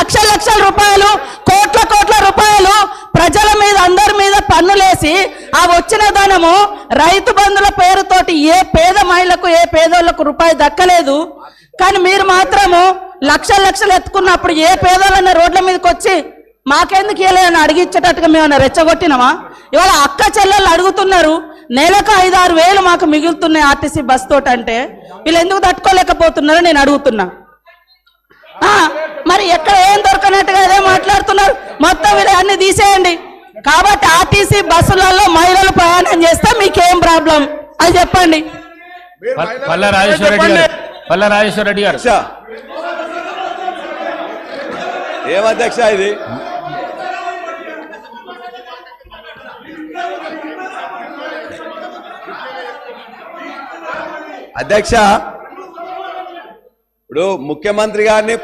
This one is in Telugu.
లక్షల లక్షల రూపాయలు కోట్ల కోట్ల రూపాయలు ప్రజల మీద అందరి మీద పన్నులేసి ఆ వచ్చిన ధనము రైతు బంధుల పేరుతోటి ఏ పేద మహిళకు ఏ పేదోళ్లకు రూపాయి దక్కలేదు. కానీ మీరు మాత్రము లక్షల లక్షలు ఎత్తుకున్నప్పుడు ఏ పేదోళ్ళన్న రోడ్ల మీదకి వచ్చి మాకెందుకు ఇవ్వలేదని అడిగిచ్చేటట్టుగా మేము రెచ్చగొట్టినామా? ఇవాళ అక్క చెల్లెళ్ళు అడుగుతున్నారు, నెలకు 5-6 వేలు మాకు మిగులుతున్నాయి ఆర్టీసీ బస్ తోటి అంటే వీళ్ళు ఎందుకు తట్టుకోలేకపోతున్నారో నేను అడుగుతున్నా. మరి ఎక్కడ ఏం దొరకనట్టుగా అదే మాట్లాడుతున్నారు. మొత్తం వీళ్ళు అన్ని తీసేయండి. కాబట్టి ఆర్టీసీ బస్సులలో మహిళలు ప్రయాణం చేస్తే మీకేం ప్రాబ్లం అది చెప్పండి. పల్లా రాజేశ్వర రెడ్డి గారు ఏమధ్యక్ష ఇది? అధ్యక్ష, ఇప్పుడు ముఖ్యమంత్రి గారిని